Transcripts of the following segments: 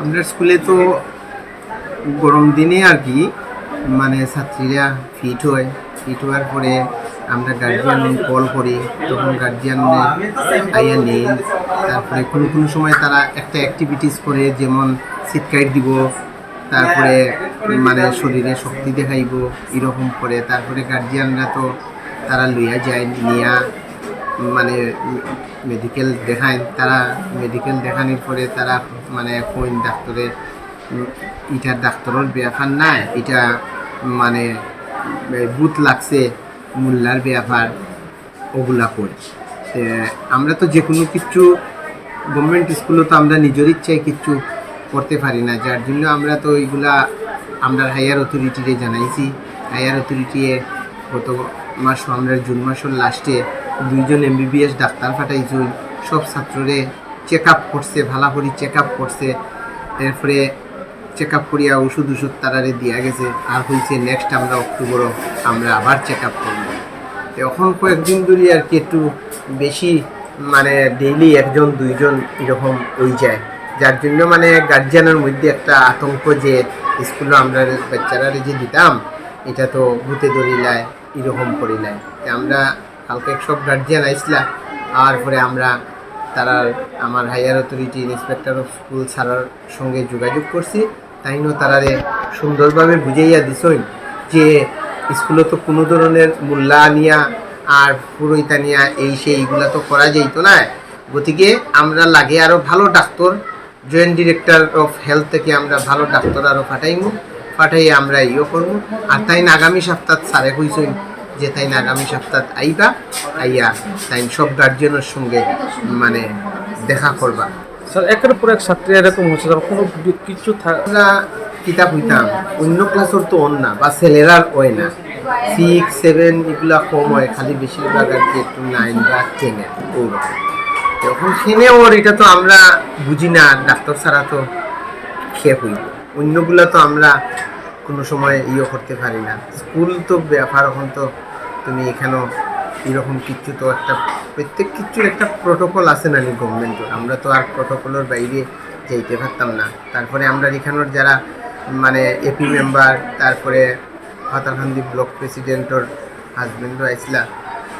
আমরা স্কুলে তো গরম দিনে আর কি মানে ছাত্রীরা ফিট হওয়ার পরে আমরা গার্জিয়ান কল করি, তখন গার্জিয়ান আইয়া নেই। তারপরে কোনো সময় তারা একটা অ্যাক্টিভিটিস করে, যেমন শীতকাইট দিব, তারপরে মানে শরীরে শক্তি দেখাইব এরকম করে। তারপরে গার্জিয়ানরা তো তারা লইয়া যায়, নিয়া মানে মেডিকেল দেখায়। তারা মেডিকেল দেখানোর পরে তারা মানে কোন ডাক্তারে ইটার ডাক্তারের ব্যাপার না, এটা মানে বুথ লাগছে মোল্লার ব্যাপার, ওগুলা করি। আমরা তো যে কোনো কিছু গভর্নমেন্ট স্কুলে তো আমরা নিজের ইচ্ছায় কিচ্ছু করতে পারি না, যার জন্য আমরা তো এইগুলা আমরা হায়ার অথরিটিরে জানাইছি। হায়ার অথরিটি গত মাস আমরা জুন মাসের লাস্টে 2 জন MBBS ডাক্তার পাঠাইছি, সব ছাত্ররে চেক আপ করছে, ভালো করে চেক আপ করছে। এরপরে চেক আপ করিয়া ওষুধ তারারে দিয়া গেছে। আর হয়েছে নেক্সট আমরা অক্টোবরও আমরা আবার চেক আপ করব। এখন কয়েকদিন ধরে আর কি একটু বেশি মানে ডেইলি 1 জন 2 জন এরকম হয়ে যায়, যার জন্য মানে গার্জিয়ানের মধ্যে একটা আতঙ্ক যে স্কুলে আমরা বাচ্চারা যে দিতাম এটা তো ভূতে ধরিলায় এরকম করিলায়। আমরা কালকে সব গার্জিয়ান আইসলা, আর পরে আমরা তারা আমার higher authority inspector of school স্যারের সঙ্গে যোগাযোগ করছি। তাইনও তারারে সুন্দরভাবে বুঝাইয়া দিছইন যে স্কুলে তো কোনো ধরনের মূল্যা আনিয়া আর পুরোইতা নিয়া এই সেইগুলো তো করা যাইত না। গতিকে আমরা লাগে আরও ভালো doctor, joint director of health থেকে আমরা ভালো ডাক্তার আরও পাঠাইয়া আমরা ইয়ে করবো। আর তাই আগামী সপ্তাহ স্যারে কইছেন যে তাই আগামী সপ্তাহ আইয়া তাই সব গার্জিয়ানের সঙ্গে মানে দেখা করবা। স্যার একের পর এক ছাত্রী এরকম হচ্ছে, কোনো কিছু আমরা কিতাব হইতাম অন্য ক্লাসের তো অন না, বা ছেলেরার হয় না, 6, 7 এগুলা কম হয়, খালি বেশিরভাগ আর কি একটু 9 বা 10 ওরকম। এখন খেনে ওর এটা তো আমরা বুঝি না, ডাক্তার ছাড়া তো খেয়ে হইব, অন্যগুলা তো আমরা কোনো সময় ইয়ে করতে পারি না। স্কুল তো ব্যাপার, এখন তো তুমি এখানেও এরকম কিছু তো একটা প্রত্যেক কিছুর একটা প্রোটোকল আছে না গভর্নমেন্টের, আমরা তো আর প্রোটোকলের বাইরে যাইতে পারতাম না। তারপরে আমরা এখানোর যারা মানে এপি মেম্বার, তারপরে হাতারকান্দি ব্লক প্রেসিডেন্টর হাজব্যান্ডও আইসলা,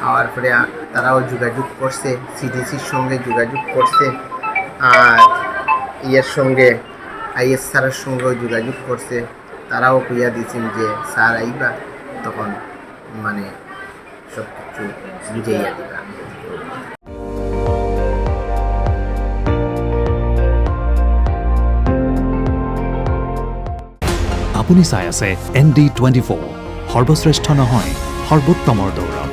হওয়ার পরে তারাও যোগাযোগ করছে, সিডিসির সঙ্গে যোগাযোগ করছে, আর ইয়ের সঙ্গে IS স্যারের সঙ্গেও যোগাযোগ করছে। তারাও কইয়া দিয়েছেন যে স্যার আইবা, তখন মানে সব কিছু বুঝাইয়া দিবা। আপুনি চাই আছে ND24, সৰ্বশ্ৰেষ্ঠ নহয় সৰ্বোত্তমৰ দৌৰ।